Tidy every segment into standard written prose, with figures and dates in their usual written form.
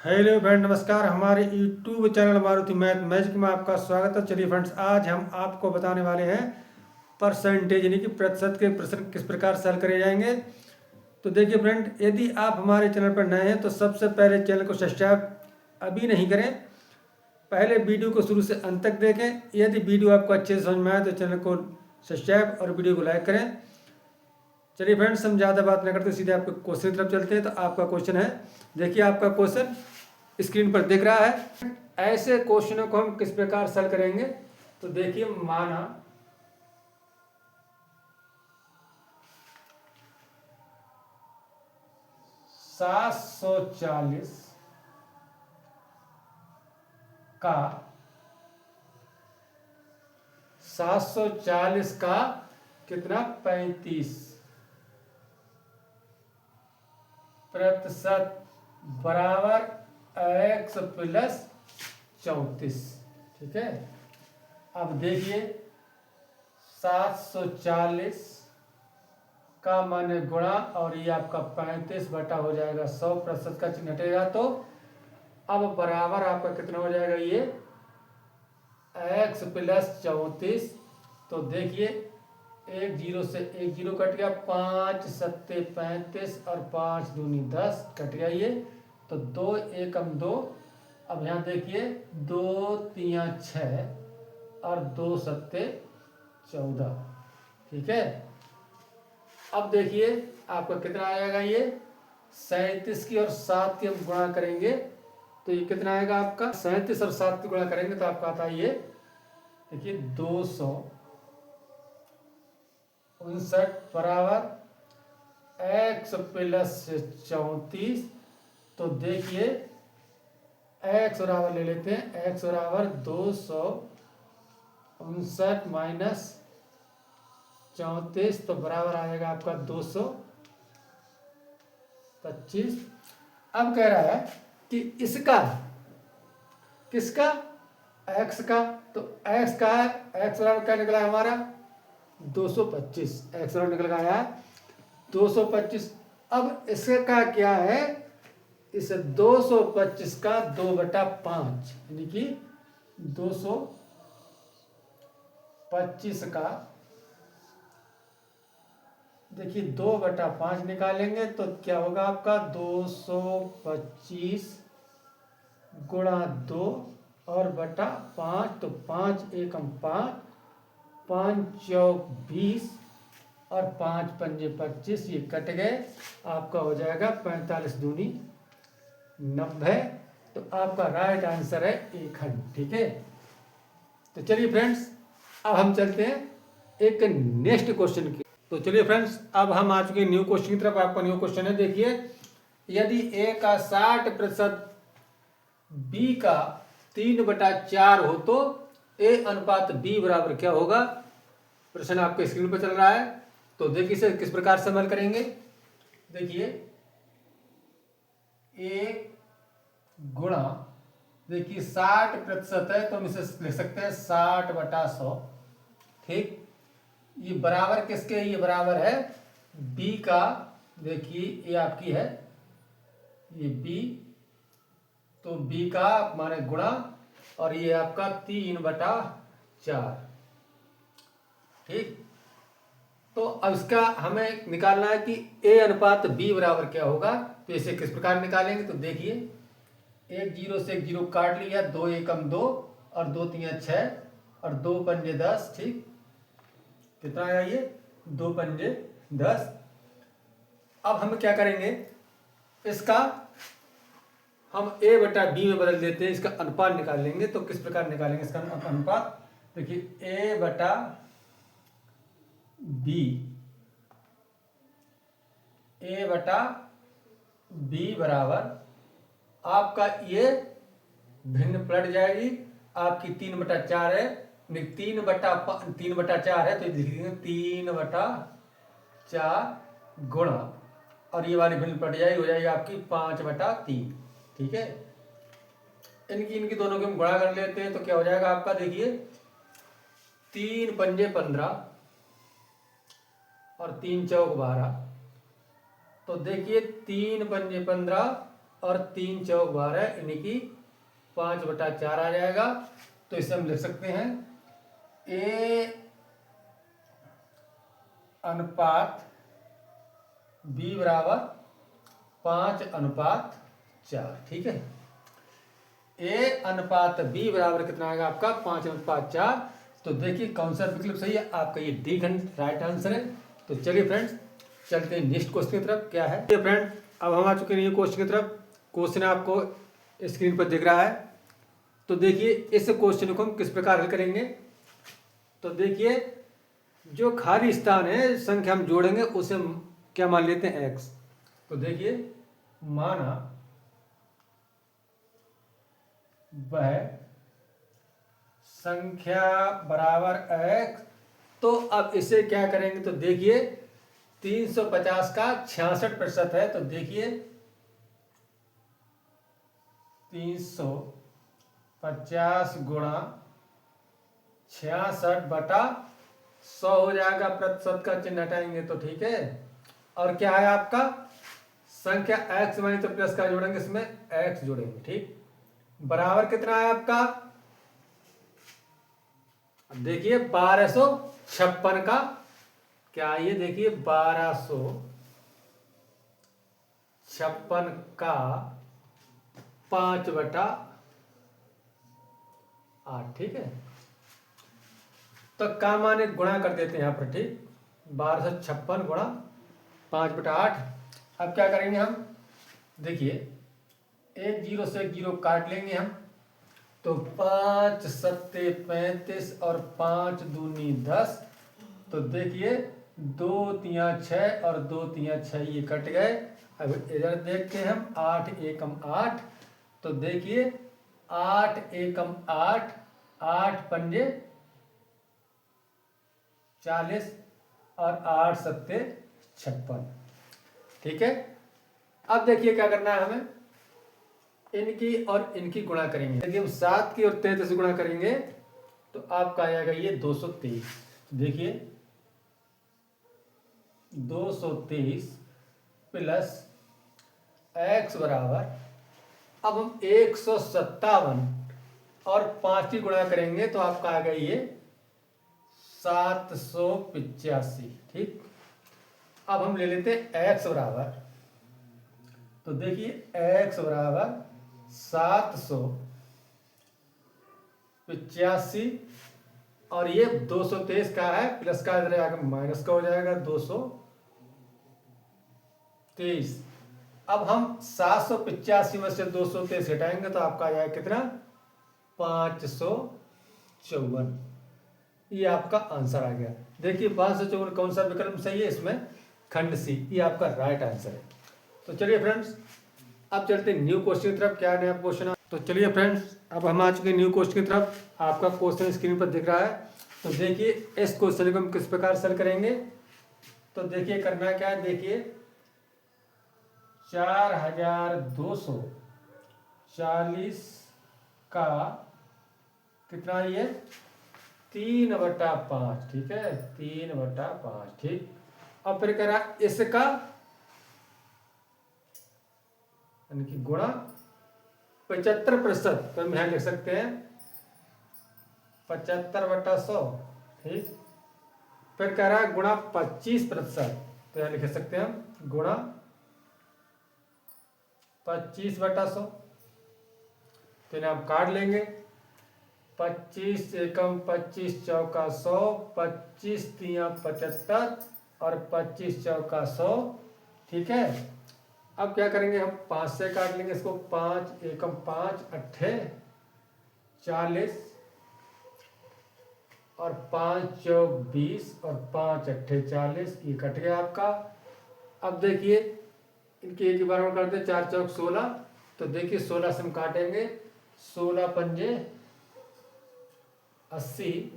Hello friend, नमस्कार। हमारे YouTube channel Maruti math magic में आपका स्वागत है। चलिए फ्रेंड्स, आज हम आपको बताने वाले हैं परसेंटेज यानी कि प्रतिशत के प्रश्न किस प्रकार से हल करे जाएंगे। तो देखिए फ्रेंड, यदि आप हमारे चैनल पर नए हैं तो सबसे पहले चैनल को सब्सक्राइब अभी नहीं करें, पहले वीडियो को शुरू से अंत तक देखें। यदि वीडियो आपको अच्छे से समझ में आए तो चैनल को सब्सक्राइब और वीडियो को लाइक करें। चलिए फ्रेंड्स, हम ज़्यादा बात नहीं करते, सीधे आपके क्वेश्चन की तरफ चलते हैं। तो आपका क्वेश्चन है, देखिए आपका क्वेश्चन स्क्रीन पर दिख रहा है। ऐसे क्वेश्चनों को हम किस प्रकार सॉल्व करेंगे। तो देखिए, माना 740 का 740 का कितना 35% बराबर x प्लस 34। ठीक है, अब देखिए 740 का माने गुणा और ये आपका 35 बटा हो जाएगा 100% का चिन्ह हटेगा, तो अब बराबर आपका कितना हो जाएगा, ये x प्लस 34। तो देखिए एक जीरो से एक जीरो कट गया, 5 सत्ते 35 और 5 दूनी 10 कट गया ये, तो 2 एकम 2। अब यहाँ देखिए 2 तिया 6 और 2 सत्ते 14। ठीक है, अब देखिए आपका कितना आएगा, ये 37 की और 7 की हम गुणा करेंगे तो ये कितना आएगा आपका, 37 और 7 की गुणा करेंगे तो आपका आता है ये देखिए 259 बराबर x प्लस 34। तो देखिए x बराबर ले लेते हैं, x बराबर 259 माइनस 34, तो बराबर आएगा आपका 225। अब कह रहा है कि इसका किसका, x का, तो x का है, x बराबर क्या निकला है हमारा 225, x बराबर निकल गया है 225। अब इसका क्या है, इस 225 का 2/5 यानी कि 225 का देखिए 2/5 निकालेंगे तो क्या होगा आपका 225 गुणा 2 और बटा 5, तो 5 एकम 5, 5 चौक 20 और 5 पंजे 25, ये कट गए, आपका हो जाएगा 45 दूनी 90। तो आपका राइट आंसर है एक खंड। ठीक है, तो चलिए फ्रेंड्स, अब हम चलते हैं एक नेक्स्ट क्वेश्चन की। तो चलिए फ्रेंड्स, अब हम आ चुके हैं न्यू क्वेश्चन की तरफ। आपका न्यू क्वेश्चन है, देखिए यदि a का 60% b का 3/4 हो तो a अनुपात b बराबर क्या होगा। प्रश्न आपके स्क्रीन पर चल रहा है। तो देखिए इसे किस प्रकार से हल करेंगे। देखिए a गुणा, देखिए 60% है तो हम इसे लिख सकते हैं 60/100। ठीक, ये बराबर किसके, ये बराबर है b का, देखिए ये आपकी है ये b, तो b का माने गुणा और ये आपका 3/4। ठीक, तो अब इसका हमें निकालना है कि a अनुपात b बराबर क्या होगा। तो इसे किस प्रकार निकालेंगे, तो देखिए एक जीरो से एक जीरो काट लिया, 2 एकम 2 और 2 तिया 6 और 2 पंजे 10। ठीक, कितना आया ये 2 पंजे 10। अब हम क्या करेंगे, इसका हम a बटा b में बदल देते हैं, इसका अनुपात निकाल लेंगे। तो किस प्रकार निकालेंगे इसका अनुपात, देखिए a बटा b, a बटा b बराबर आपका ये भिन्न पलट जाएगी, आपकी 3/4 है, 3/4 है तो लिखेंगे 3/4 गुणा और ये वाली भिन्न पलट जाएगी, हो जाएगी आपकी 5/3। ठीक है, इनकी दोनों को हम गुणा कर लेते हैं तो क्या हो जाएगा आपका, देखिए 3 पंजे 15 और 3 चौक 12। तो देखिए 3 पंजे 15 और 3 चौक 12 यानी कि 5/4 आ जाएगा। तो इसे हम लिख सकते हैं A अनुपात B बराबर 5/4। ठीक है, A अनुपात B बराबर कितना आएगा आपका 5/4। तो देखिए कौन सा विकल्प सही है आपका, ये डी खंड राइट आंसर है। तो चलिए फ्रेंड्स चलते हैं नेक्स्ट क्वेश्चन की तरफ। क्या है फ्रेंड, अब हम आ चुके हैं न्यू क्वेश्चन की तरफ। क्वेश्चन आपको स्क्रीन पर दिख रहा है। तो देखिए इस क्वेश्चन को हम किस प्रकार हल करेंगे। तो देखिए जो खाली स्थान है संख्या हम जोड़ेंगे उसे हम क्या मान लेते हैं x। तो देखिए माना वह संख्या बराबर x, तो अब इसे क्या करेंगे। तो देखिए 350 का 66% है। तो देखिए 350 गुणा 66/100 हो जाएगा। प्रतिशत का चिन्ह हटाएंगे तो ठीक है। और क्या है आपका संख्या x मानी तो प्लस का जोड़ेंगे, इसमें x जोड़ेंगे। ठीक, बराबर कितना है आपका, देखिए 1256 का क्या, ये देखिए 1256 का 5/8। ठीक है, तो का माने गुणा कर देते हैं यहाँ पर। ठीक, 1256 गुणा 5/8। अब क्या करेंगे हम, देखिए एक जीरो से एक जीरो काट लेंगे हम। तो 5 सत्ते 35 और 5 दूनी 10। तो देखिए 2 तिया 6 और 2 तिया 6, ये कट गए। अब इधर देखते हैं हम 8 एकम 8। तो देखिए 8 एकम 8, 8 पंजे 40 और 8 सत्ते 56। ठीक है, अब देखिए क्या करना है हमें, इनकी और इनकी गुणा करेंगे। यदि हम 7 की और 33 गुणा करेंगे तो आपका आएगा ये 223। देखिए 223 प्लस x बराबर, अब हम 157 और 5 की गुणा करेंगे तो आपका आएगा ये 785। ठीक, अब हम ले लेते हैं x बराबर। तो देखिए x बराबर 785 और ये 223 का है, प्लस का इधर आकर माइनस का हो जाएगा 223। अब हम 785 में से 223 हटाएंगे तो आपका आ जाएगा कितना, 554। ये आपका आंसर आ गया। देखिए 554 कौन सा विकल्प सही है, इसमें खंड सी, ये आपका राइट आंसर है। तो चलिए फ्रेंड्स अब चलते हैं न्यू क्वेश्चन की तरफ। क्या नया क्वेश्चन, तो चलिए फ्रेंड्स अब हम आ चुके हैं न्यू क्वेश्चन की तरफ। आपका क्वेश्चन स्क्रीन पर दिख रहा है। तो देखिए इस क्वेश्चन को हम किस प्रकार सॉल्व करेंगे। तो देखिए करना क्या है, देखिए 4240 का कितना, ये 3/5। ठीक है, 3/5। ठीक, अब फिर कह रहा इसका यानी कि गुणा 75%। तो हम यहां लिख सकते हैं 75/100। ठीक, फिर कह रहा है गुणा 25%। तो यहां लिख सकते हैं हम गुणा 25/100। तो इन्हें हम काट लेंगे। 25 एकम 25 चौका 100, 25 तिया 75 और 25 चौका 100। ठीक है, अब क्या करेंगे हम 5 से काट लेंगे इसको। 5 एकम 5 अट्ठे 40 और 5 चौक 20 और 5 अट्ठे 40, ये कट गया आपका। अब देखिए इनके एक ही बार में करते हैं, 4 चौक 16। तो देखिए 16 से हम काटेंगे, 16 पंजे 80,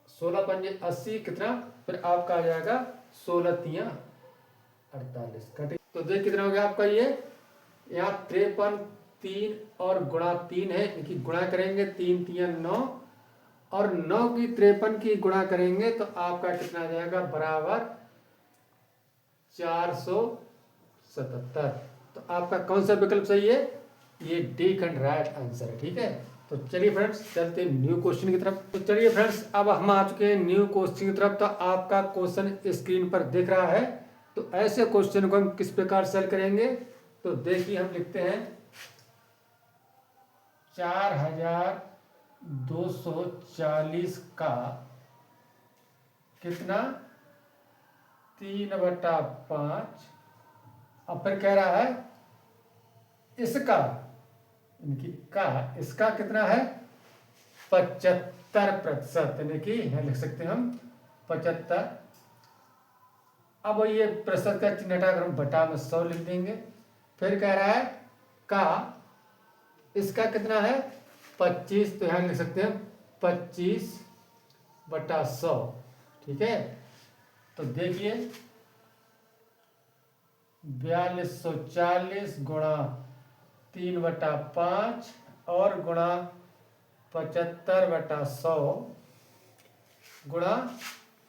16 पंजे 80 कितना, फिर आपका आ जाएगा 16 तिया 48 कटे। तो देख कितना हो गया आपका, ये यहाँ 53 3 और गुणा 3 है, इनकी गुणा करेंगे 3 तिया 9 और 9 की 53 की गुणा करेंगे तो आपका कितना आ जाएगा, बराबर 477। तो आपका कौन सा विकल्प सही है? ये डी खंड राइट आंसर है। ठीक है, तो चलिए फ्रेंड्स चलते हैं न्यू क्वेश्चन की तरफ। तो चलिए फ्रेंड्स अब हम आ चुके हैं न्यू क्वेश्चन की तरफ। तो आपका क्वेश्चन स्क्रीन पर दिख रहा है। तो ऐसे क्वेश्चन को हम किस प्रकार सेल करेंगे? तो देखिए हम लिखते हैं 4240 का कितना 3/5। अब फिर कह रहा है इसका इसका कितना है 75%, यानी कि यहां लिख सकते हैं हम 75। अब ये प्रतिशत का चिन्ह हटाकर हम बटा में 100 लिख देंगे। फिर कह रहा है का इसका कितना है 25, तो यहां लिख सकते हैं 25/100। ठीक है, तो देखिए 4240 गुणा 3/5 और गुणा 75/100 गुणा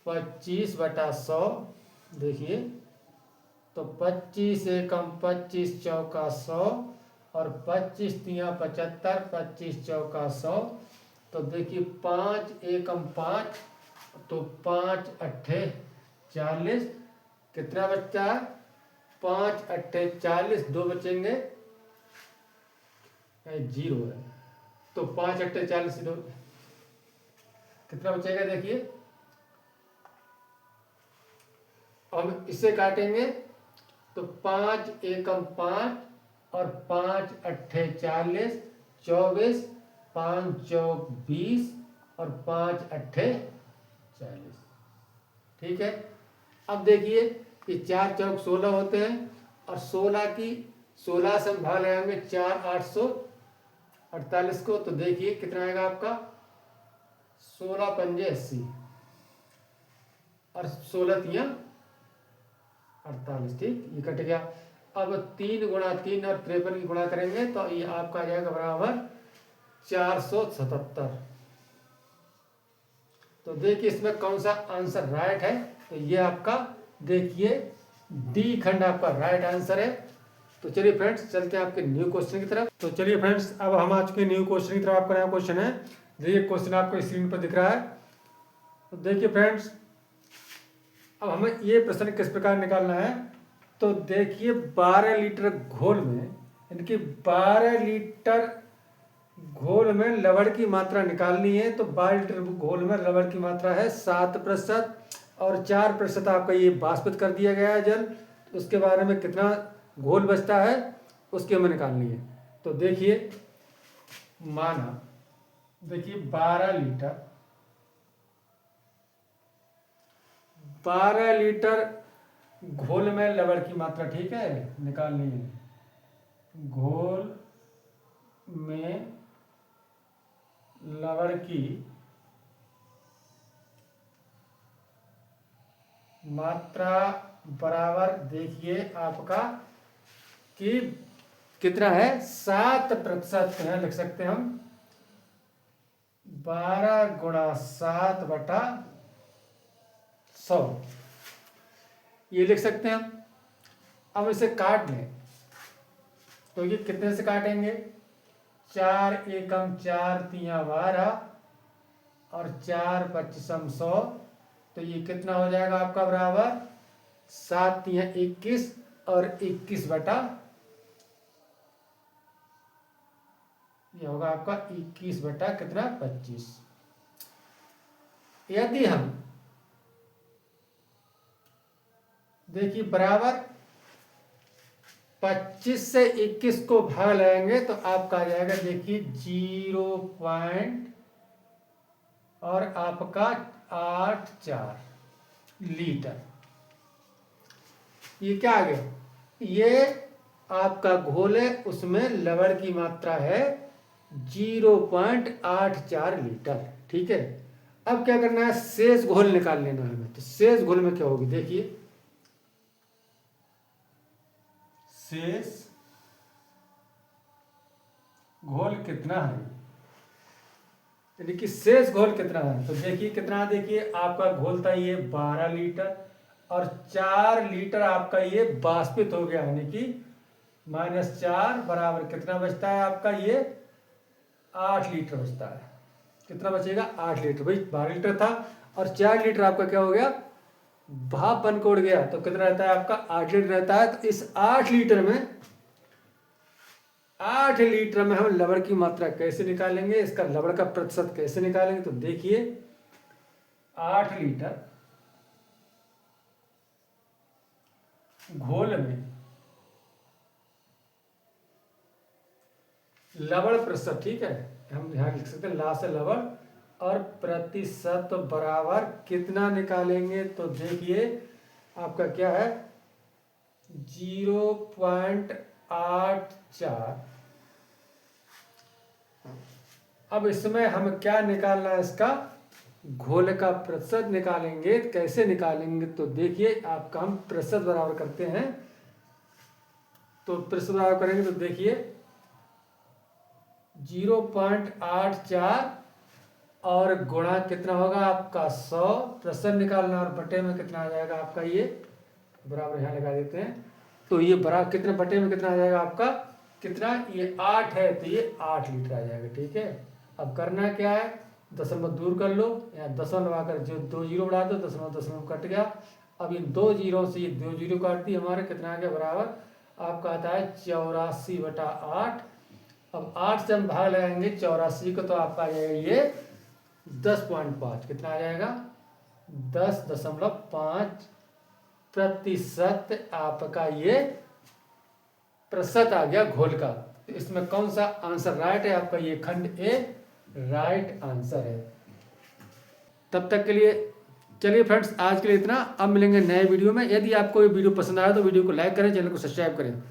25/100। देखिए तो 25 एकम 25 चौका 100 और 25 तिया 75, 25 चौका 100। तो देखिए 5 एकम 5, तो 5 अट्ठे 40। कितना बचता है 5 अट्ठे 40, 2 बचेंगे 0 है। तो 5 अट्ठे 40 2 कितना बचेगा? देखिए हम इसे काटेंगे तो 5 एकम 5 और 5 अट्ठे 40, 24, 5 चौक 20 और 5 अट्ठे 40। ठीक है, अब देखिए कि 4 चौक 16 होते हैं और 16 से हम भाग लगाएंगे 4 848 को। तो देखिए कितना आएगा आपका 16 पंजे 80 और 16 तिया 48। ठीक, ये कट गया। अब 3 गुणा 3 और 53 की गुणा करेंगे तो ये आपका आ जाएगा बराबर 477। तो देखिए इसमें कौन सा आंसर राइट है? तो ये आपका देखिए डी खंड आपका राइट आंसर है। तो चलिए फ्रेंड्स चलते हैं आपके न्यू क्वेश्चन की तरफ। तो चलिए फ्रेंड्स अब हम आ चुके न्यू क्वेश्चन की तरफ। आपका नया क्वेश्चन है, देखिए क्वेश्चन आपको स्क्रीन पर दिख रहा है। तो देखिए फ्रेंड्स अब हमें ये प्रश्न किस प्रकार निकालना है? तो देखिए 12 लीटर घोल में, यानी कि 12 लीटर घोल में लवण की मात्रा निकालनी है। तो 12 लीटर घोल में लवण की मात्रा है 7% और 4% आपका ये वाष्पित कर दिया गया है जल। उसके बारे में कितना घोल बचता है उसकी हमें निकालनी है। तो देखिए माना देखिए 12 लीटर घोल में लवण की मात्रा, ठीक है, निकालनी है। घोल में लवण की मात्रा बराबर देखिए आपका कि कितना है 7%। यहां लिख सकते हैं हम 12 गुणा 7/100 ये लिख सकते हैं हम। अब इसे काट लें तो ये कितने से काटेंगे? 4 एकम 4 तिया 12 और 4 पच्चीसम 100। तो ये कितना हो जाएगा आपका बराबर 7 तिया 21 और 21 बटा ये होगा आपका 21 बटा कितना 25। यदि हम देखिए बराबर 25 से 21 को भाग लगाएंगे तो आपका आ जाएगा देखिए 0 पॉइंट और आपका 84 लीटर। ये क्या आ गया? ये आपका घोल है, उसमें लवण की मात्रा है 0.84 लीटर। ठीक है, अब क्या करना है? शेष घोल निकाल लेना है हमें। तो शेष घोल में क्या होगी? देखिए शेष घोल कितना है, यानी कि शेष घोल कितना है। तो देखिए कितना, देखिए आपका घोल था ये 12 लीटर और 4 लीटर आपका ये वाष्पित हो गया, यानी कि -4 बराबर कितना बचता है आपका ये 8 लीटर बचता है। कितना बचेगा 8 लीटर। भाई 12 लीटर था और 4 लीटर आपका क्या हो गया भाप बन के उड़ गया, तो कितना रहता है आपका 8 लीटर रहता है। तो इस 8 लीटर में हम लवण की मात्रा कैसे निकालेंगे, इसका लवण का प्रतिशत कैसे निकालेंगे, तो देखिए 8 लीटर घोल में लवण प्रतिशत, ठीक है, हम यहाँ लिख सकते हैं ला से लवण और प्रतिशत बराबर कितना निकालेंगे, तो देखिए आपका क्या है 0.84। अब इसमें हम क्या निकालना है, इसका घोल का प्रतिशत निकालेंगे। कैसे निकालेंगे, तो देखिए आपका हम प्रतिशत बराबर करते हैं, तो प्रतिशत बराबर करेंगे तो देखिए 0.84 और गुणा कितना होगा आपका 100, प्रतिशत निकालना और बटे में कितना आ जाएगा आपका ये बराबर यहाँ लगा देते हैं। तो ये बराबर कितने बटे में कितना आ जाएगा आपका कितना, ये 8 है तो ये 8 लीटर आ जाएगा। ठीक है, अब करना क्या है, दशमलव दूर कर लो, यहाँ दशमलव लगाकर जो 2 जीरो बढ़ा दो, दशमलव कट गया। अब इन 2 जीरो से ये 2 जीरो काट दी, हमारे कितना आ गया बराबर आपका आता है 84/8। अब 8 से हम भाग लगाएंगे 84 को, तो आपका आ जाएगा ये 10.5, कितना आ जाएगा 10.5% आपका ये प्रतिशत आ गया घोल का। तो इसमें कौन सा आंसर राइट है आपका, ये खंड ए राइट आंसर है। तब तक के लिए चलिए फ्रेंड्स, आज के लिए इतना। अब मिलेंगे नए वीडियो में। यदि आपको ये वीडियो पसंद आया तो वीडियो को लाइक करें, चैनल को सब्सक्राइब करें।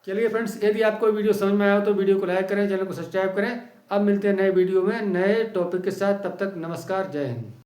चलिए फ्रेंड्स, यदि आपको वीडियो समझ में आया तो वीडियो को लाइक करें, चैनल को सब्सक्राइब करें। अब मिलते हैं नए वीडियो में नए टॉपिक के साथ, तब तक नमस्कार, जय हिंद।